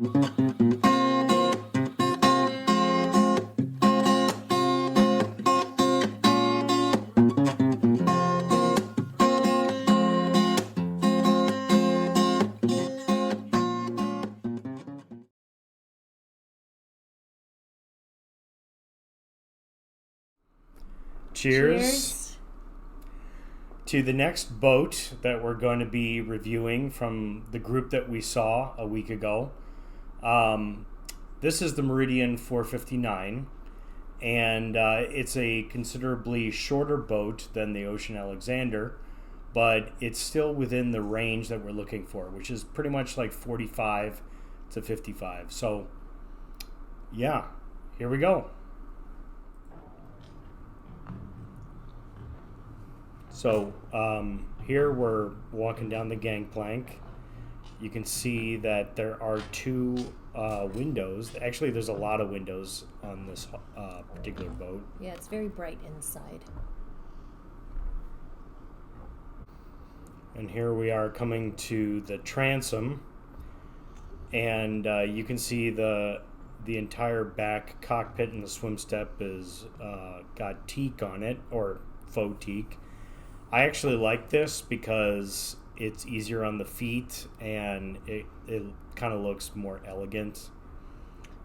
Cheers to the next boat that we're going to be reviewing from the group that we saw a week ago. This is the Meridian 459, and it's a considerably shorter boat than the Ocean Alexander, but it's still within the range that we're looking for, which is pretty much like 45 to 55. So, yeah, here we go. So here we're walking down the gangplank. You can see that there are two windows. Actually, there's a lot of windows on this particular boat. Yeah, it's very bright inside. And here we are coming to the transom. And you can see the entire back cockpit and the swim step is got teak on it, or faux teak. I actually like this because it's easier on the feet and it kind of looks more elegant.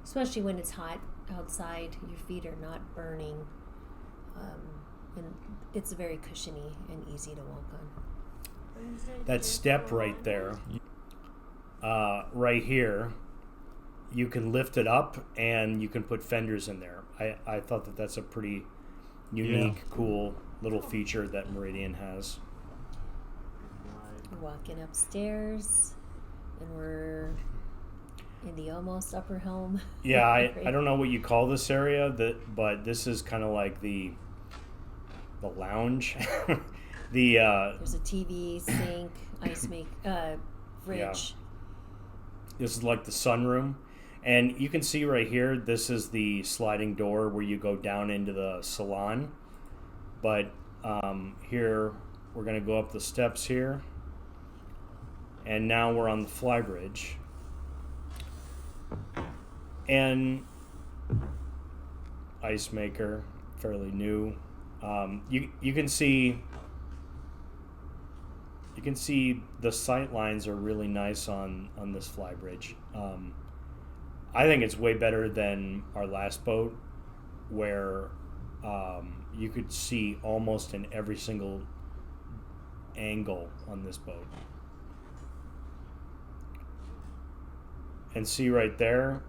Especially when it's hot outside, your feet are not burning. And it's very cushiony and easy to walk on. That step right there, right here, you can lift it up and you can put fenders in there. I thought that that's a pretty unique, cool little feature that Meridian has. We're walking upstairs and we're in the almost upper home. Yeah, I don't know what you call this area, but this is kind of like the lounge. There's a TV, sink, ice make, fridge. Yeah. This is like the sunroom. And you can see right here, this is the sliding door where you go down into the salon. But here, we're going to go up the steps here. And now we're on the flybridge. And ice maker, fairly new. You can see the sight lines are really nice on this flybridge. I think it's way better than our last boat, where you could see almost in every single angle on this boat. And see right there,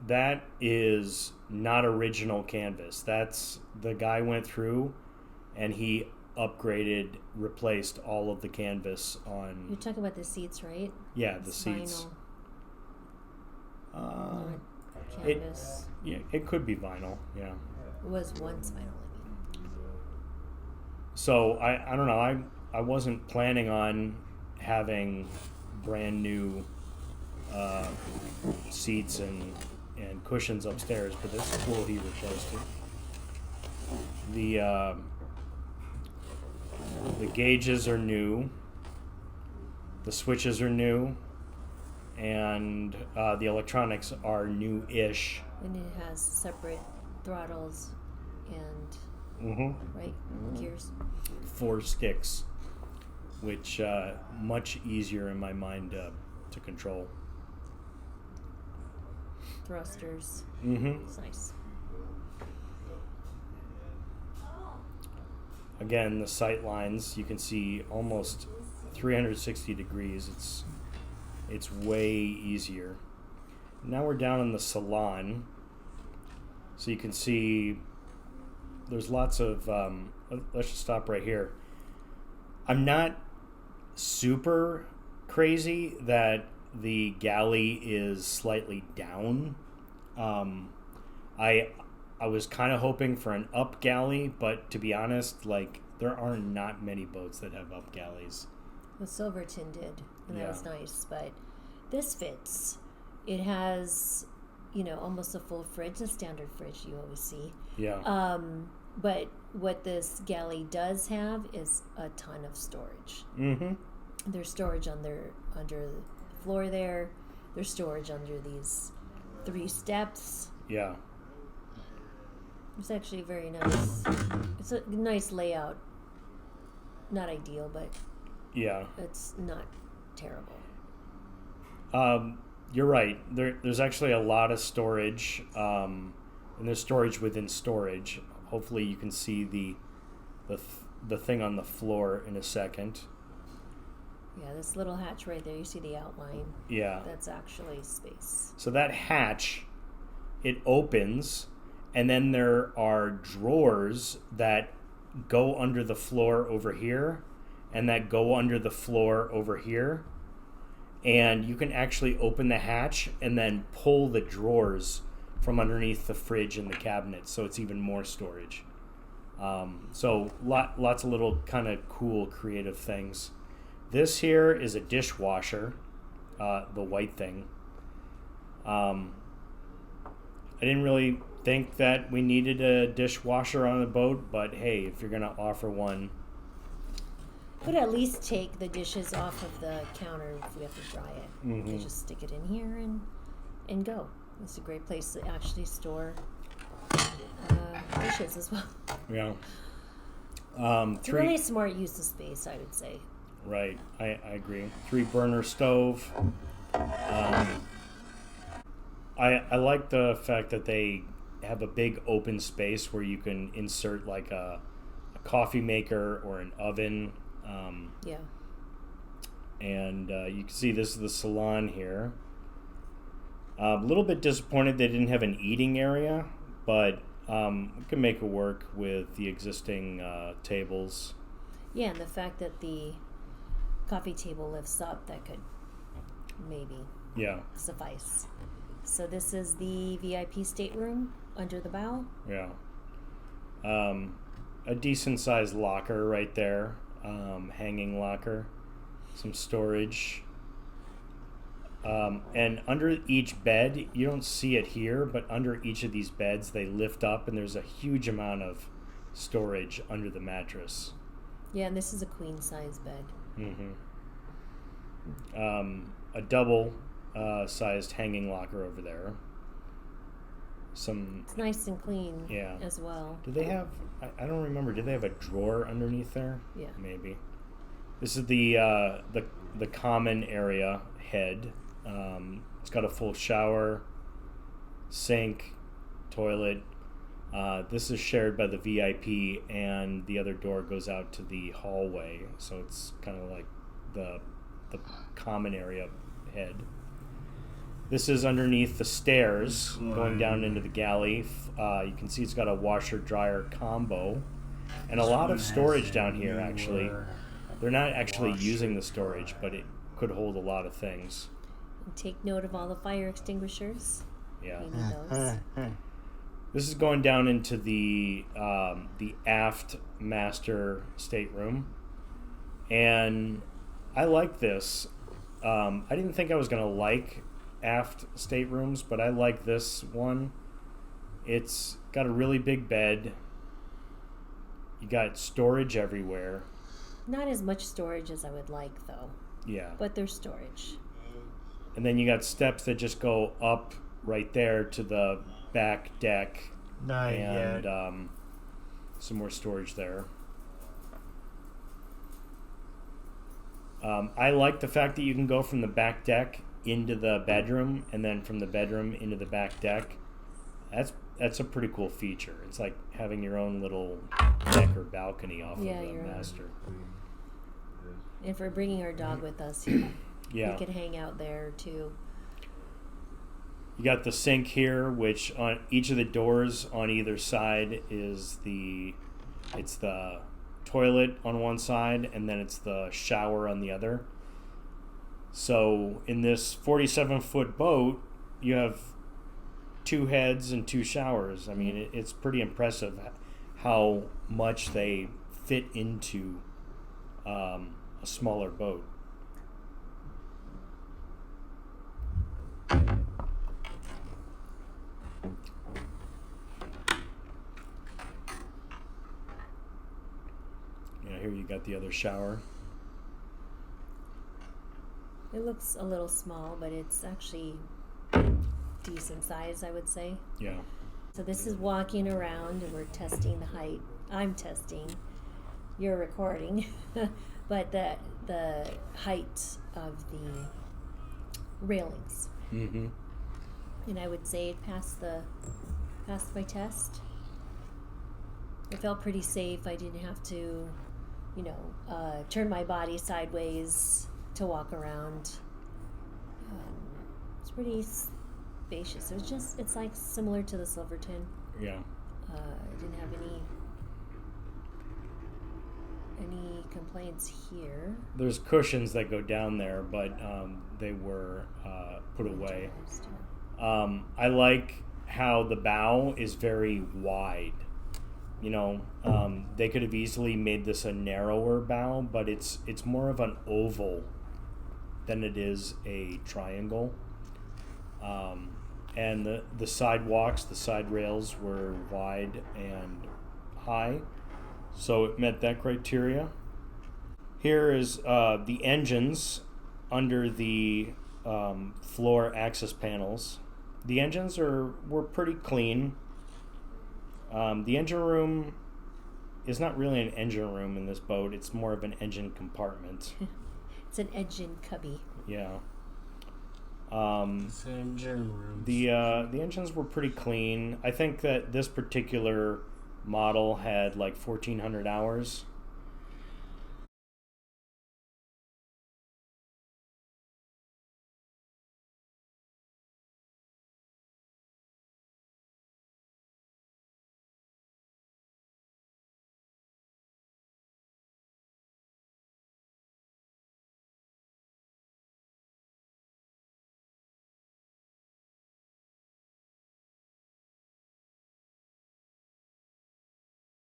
that is not original canvas. That's the guy went through and he upgraded, replaced all of the canvas on. You're talking about the seats, right? Yeah, the seats. Canvas. It could be vinyl. Yeah. It was once vinyl. So I don't know. I wasn't planning on having brand new seats and cushions upstairs, but it's cool he replaced it. The gauges are new. The switches are new. And the electronics are new-ish. And it has separate throttles and gears. 4 sticks, which much easier in my mind to control. Thrusters. It's nice. Again, the sight lines, you can see almost 360 degrees. It's way easier. Now we're down in the salon, so you can see there's lots of let's just stop right here. I'm not super crazy that the galley is slightly down. I was kind of hoping for an up galley, but to be honest, like, there are not many boats that have up galleys. The Silverton did, and that was nice, but this fits. It has, almost a full fridge, a standard fridge you always see. Yeah. But what this galley does have is a ton of storage. There's storage under the floor there. There's storage under these 3 steps. Yeah. It's actually very nice. It's a nice layout. Not ideal, but Yeah. it's not terrible. You're right. There's actually a lot of storage, and there's storage within storage. Hopefully, you can see the thing on the floor in a second. Yeah, this little hatch right there, you see the outline. Yeah. That's actually space. So that hatch, it opens, and then there are drawers that go under the floor over here, and that go under the floor over here. And you can actually open the hatch and then pull the drawers from underneath the fridge and the cabinet, so it's even more storage. So lots of little kind of cool creative things. This here is a dishwasher, the white thing. I didn't really think that we needed a dishwasher on a boat, but hey, if you're gonna offer one, But at least take the dishes off of the counter if we have to dry it. Mhm. You just stick it in here and go. It's a great place to actually store dishes as well. yeah. It's a really smart use of space, I would say. Right, I agree. 3 burner stove. I like the fact that they have a big open space where you can insert like a coffee maker or an oven. Yeah. And you can see this is the salon here. A little bit disappointed they didn't have an eating area, but we can make it work with the existing tables. Yeah, and the fact that the coffee table lifts up, that could maybe suffice. So this is the VIP stateroom under the bow. Yeah. A decent sized locker right there. Hanging locker. Some storage. And under each bed, you don't see it here, but under each of these beds, they lift up and there's a huge amount of storage under the mattress. Yeah, and this is a queen size bed. Mm-hmm. A double sized hanging locker over there. It's nice and clean as well. Do they have, I don't remember, did they have a drawer underneath there? Yeah. Maybe. This is the common area head. It's got a full shower, sink, toilet. This is shared by the VIP, and the other door goes out to the hallway. So it's kind of like the common area head. This is underneath the stairs going down into the galley. You can see it's got a washer-dryer combo and a lot of storage down here, actually. They're not actually using the storage, but it could hold a lot of things. And take note of all the fire extinguishers. Yeah. You need those. This is going down into the aft master stateroom. And I like this. I didn't think I was going to like aft staterooms, but I like this one. It's got a really big bed. You got storage everywhere. Not as much storage as I would like, though. Yeah. But there's storage. And then you got steps that just go up right there to the back deck. Not and yet. Some more storage there. I like the fact that you can go from the back deck into the bedroom, and then from the bedroom into the back deck. That's a pretty cool feature. It's like having your own little deck or balcony off of the master. And for bringing our dog with us, we could hang out there too. You got the sink here, which on each of the doors on either side is it's the toilet on one side, and then it's the shower on the other. So in this 47-foot boat, you have 2 heads and 2 showers. I mean, it's pretty impressive how much they fit into a smaller boat. Here you got the other shower. It looks a little small, but it's actually decent size, I would say. Yeah. So this is walking around, and we're testing the height. I'm testing. You're recording, but the height of the railings. Mm-hmm. And I would say it passed my test. It felt pretty safe. I didn't have to, turn my body sideways to walk around. It's pretty spacious. It's like similar to the Silverton. Yeah. I didn't have any complaints here. There's cushions that go down there, but they were put away. I like how the bow is very wide. They could have easily made this a narrower bow, but it's more of an oval than it is a triangle. And the sidewalks, the side rails were wide and high, so it met that criteria. Here is the engines under the floor access panels. The engines were pretty clean. The engine room is not really an engine room in this boat. It's more of an engine compartment. It's an engine cubby. Yeah. It's an engine room. The engines were pretty clean. I think that this particular model had like 1,400 hours.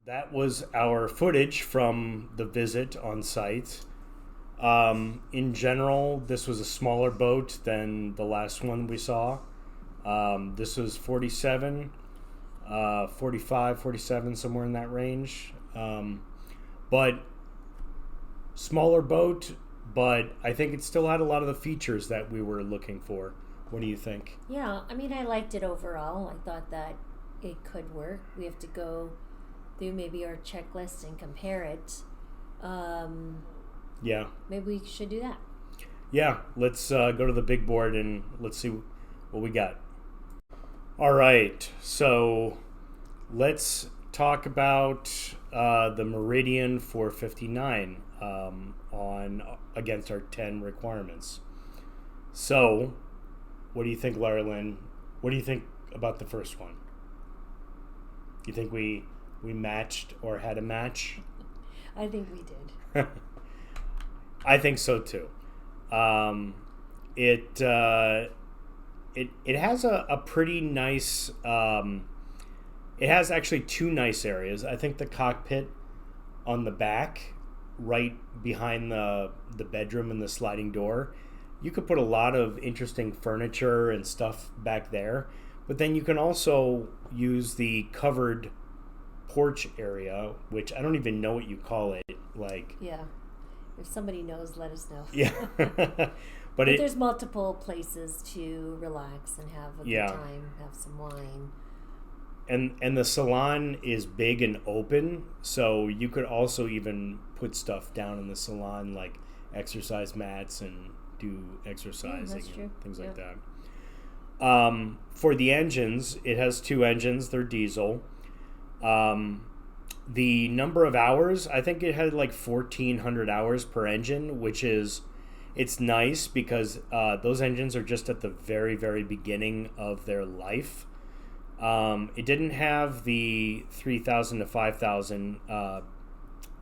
That was our footage from the visit on site. In general, this was a smaller boat than the last one we saw. This was 47, 45, 47, somewhere in that range. But smaller boat, but I think it still had a lot of the features that we were looking for. What do you think? Yeah, I mean, I liked it overall. I thought that it could work. We have to go through maybe our checklist and compare it. Yeah. Maybe we should do that. Yeah, let's go to the big board and let's see what we got. All right, so let's talk about the Meridian 459 on against our 10 requirements. So, what do you think, Laura Lynn? What do you think about the first one? Do you think we matched or had a match? I think we did. I think so too. It has a pretty nice. It has actually two nice areas. I think the cockpit on the back, right behind the bedroom and the sliding door, you could put a lot of interesting furniture and stuff back there. But then you can also use the covered porch area, which I don't even know what you call it. Yeah. If somebody knows, let us know. Yeah. But there's multiple places to relax and have a good time, have some wine. And the salon is big and open, so you could also even put stuff down in the salon, like exercise mats, and do exercising and things like that. For the engines, it has two engines. They're diesel. The number of hours, I think it had like 1,400 hours per engine, which is, it's nice because those engines are just at the very, very beginning of their life. It didn't have the 3,000 to 5,000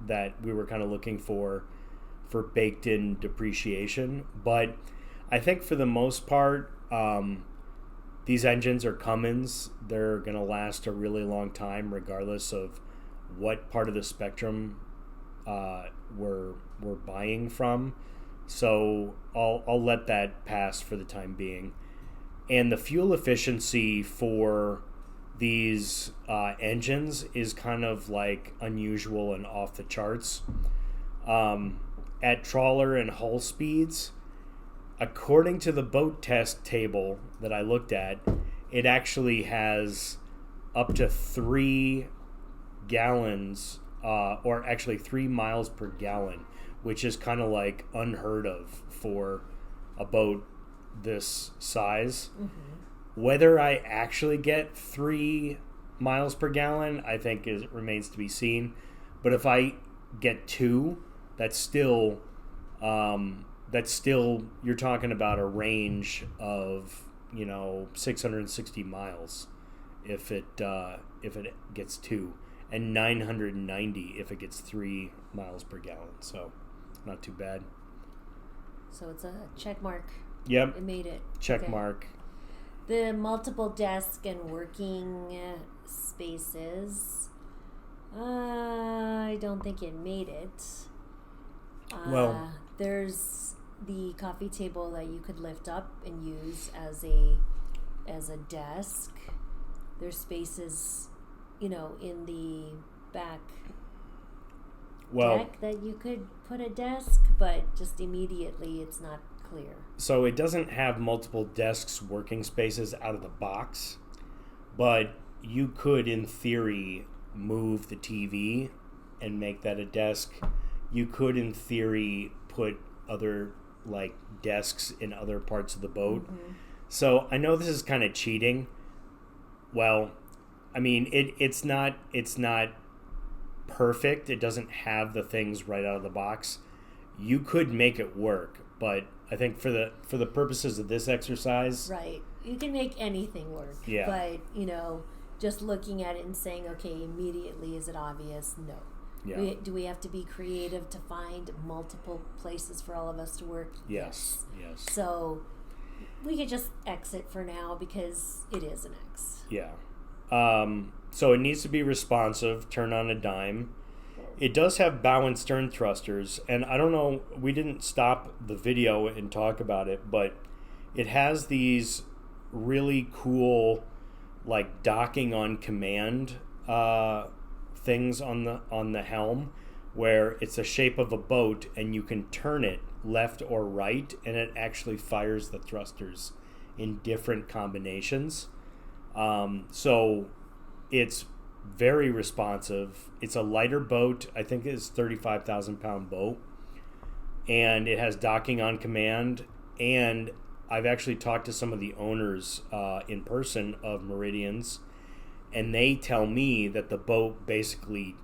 that we were kind of looking for baked-in depreciation. But I think for the most part, these engines are Cummins. They're going to last a really long time, regardless of what part of the spectrum we're buying from. So I'll let that pass for the time being. And the fuel efficiency for these engines is kind of like unusual and off the charts. At trawler and hull speeds, according to the boat test table that I looked at, it actually has up to 3 gallons, or actually 3 miles per gallon, which is kind of like unheard of for a boat this size. Mm-hmm. Whether I actually get 3 miles per gallon, I think remains to be seen. But if I get 2, that's still you're talking about a range of 660 miles if it gets 2, and 990 if it gets 3 miles per gallon. So not too bad. So it's a check mark. Yep. It made it. Check mark. The multiple desk and working spaces. I don't think it made it. Well, there's the coffee table that you could lift up and use as a desk. There's spaces, in the back deck that you could put a desk, but just immediately it's not clear. So it doesn't have multiple desks, working spaces out of the box, but you could, in theory, move the TV and make that a desk. You could, in theory, put other desks in other parts of the boat. Mm-hmm. So I know this is kind of cheating. Well, I mean, it's not perfect. It doesn't have the things right out of the box. You could make it work, but I think for the purposes of this exercise, right, you can make anything work. Yeah. But just looking at it and saying, okay, immediately is it obvious? No. Yeah. Do we have to be creative to find multiple places for all of us to work? Yes. So we could just exit for now because it is an X. Yeah. So it needs to be responsive, turn on a dime. It does have bow and stern thrusters, and I don't know, we didn't stop the video and talk about it, but it has these really cool, docking on command things on the helm, where it's the shape of a boat and you can turn it left or right, and it actually fires the thrusters in different combinations. So it's very responsive. It's a lighter boat. I think it's 35,000 pound boat, and it has docking on command. And I've actually talked to some of the owners in person of Meridians, and they tell me that the boat basically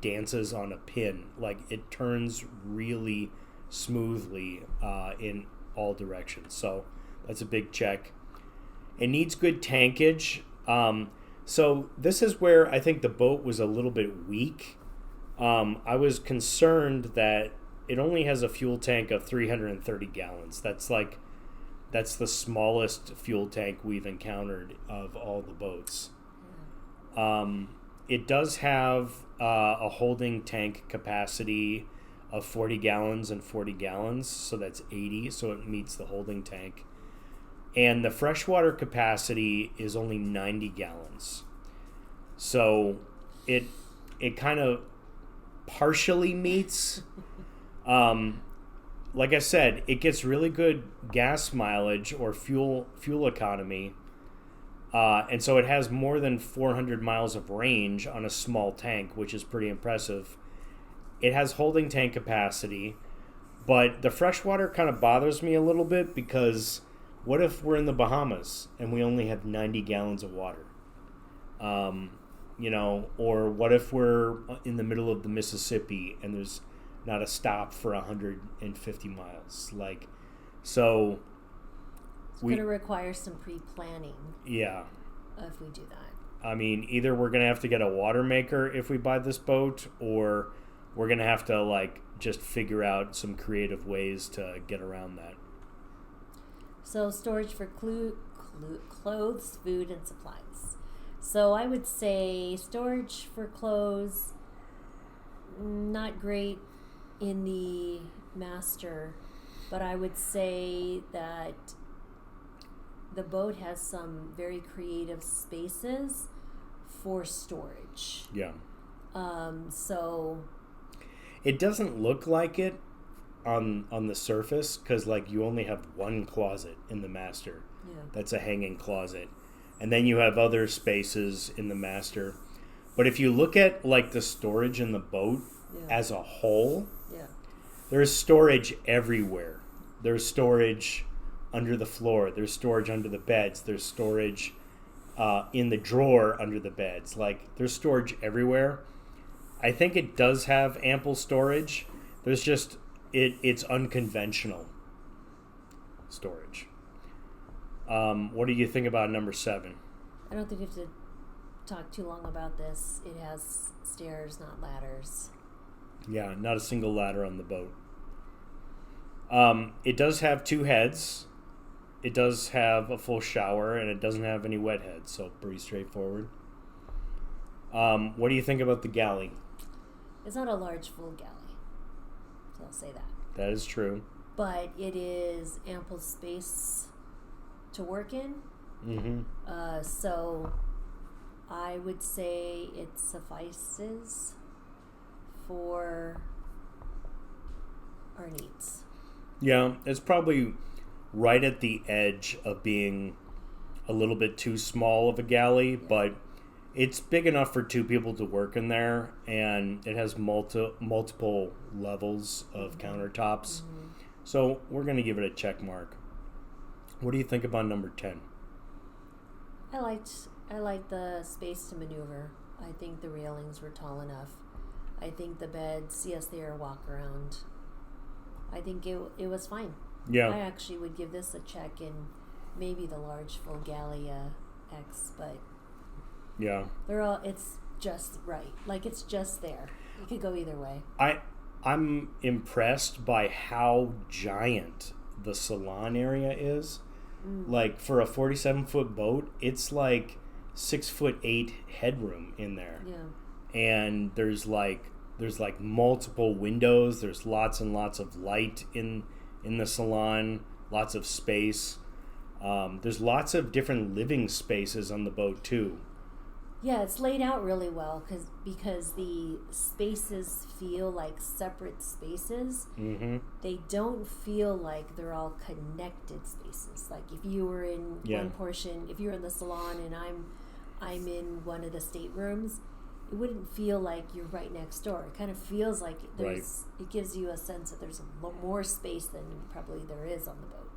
dances on a pin. It turns really smoothly in all directions. So that's a big check. It needs good tankage. So this is where I think the boat was a little bit weak. I was concerned that it only has a fuel tank of 330 gallons. That's the smallest fuel tank we've encountered of all the boats. It does have a holding tank capacity of 40 gallons and 40 gallons, so that's 80, so it meets the holding tank. And the freshwater capacity is only 90 gallons. So it kind of partially meets. Like I said, it gets really good gas mileage or fuel economy. And so it has more than 400 miles of range on a small tank, which is pretty impressive. It has holding tank capacity, but the freshwater kind of bothers me a little bit because what if we're in the Bahamas and we only have 90 gallons of water? Or what if we're in the middle of the Mississippi and there's not a stop for 150 miles? So it's going to require some pre-planning. Yeah. If we do that. I mean, either we're going to have to get a water maker if we buy this boat, or we're going to have to just figure out some creative ways to get around that. So storage for clothes, food, and supplies. So I would say storage for clothes, not great in the master, but I would say that the boat has some very creative spaces for storage. Yeah. So it doesn't look like it on the surface because like you only have one closet in the master. Yeah. That's a hanging closet, and then you have other spaces in the master. But if you look at like the storage in the boat as a whole, there's storage everywhere. There's storage under the floor. There's storage under the beds. There's storage in the drawer under the beds. Like there's storage everywhere. I think it does have ample storage. There's just it's unconventional storage. What do you think about number 7? I don't think we have to talk too long about this. It has stairs, not ladders. Yeah, not a single ladder on the boat. It does have 2 heads. It does have a full shower, and it doesn't have any wet heads, so pretty straightforward. What do you think about the galley? It's not a large full galley, so I'll say that. That is true. But it is ample space to work in. Mm-hmm. So I would say it suffices for our needs. Yeah, it's probably right at the edge of being a little bit too small of a galley, but it's big enough for 2 people to work in there, and it has multiple levels of countertops. Mm-hmm. So we're going to give it a check mark. What do you think about number 10? I liked the space to maneuver. I think the railings were tall enough. I think the beds, yes, they are walk around. I think it was fine. Yeah. I actually would give this a check in maybe the large full galley X, but yeah, it's just right. Like it's just there. It could go either way. I'm impressed by how giant the salon area is. Like for a 47-foot boat, it's like 6'8" headroom in there. Yeah. And there's like multiple windows. There's lots and lots of light in the salon. Lots of space. There's lots of different living spaces on the boat too. Yeah, it's laid out really well because the spaces feel like separate spaces. Mm-hmm. They don't feel like they're all connected spaces. Like if you were in one portion, if you're in the salon and I'm in one of the staterooms, it wouldn't feel like you're right next door. It kind of feels like it gives you a sense that there's more space than probably there is on the boat.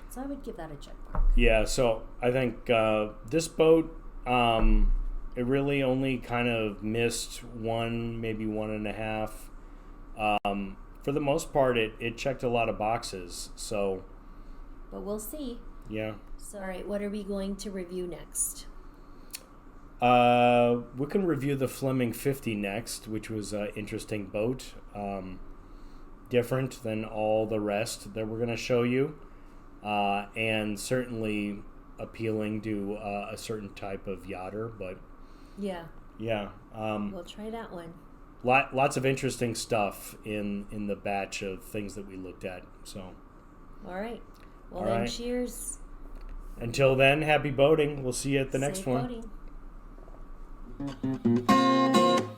So I would give that a check mark. Yeah, so I think this boat, it really only kind of missed 1, maybe 1.5. For the most part, it checked a lot of boxes. So, but we'll see. Yeah. So, all right, what are we going to review next? We can review the Fleming 50 next, which was an interesting boat. Different than all the rest that we're going to show you. And certainly appealing to a certain type of yachter, but yeah, we'll try that one. Lots of interesting stuff in the batch of things that we looked at. So, all right. Well, all then, right. Cheers. Until then, happy boating. We'll see you at the next Safe one. boating.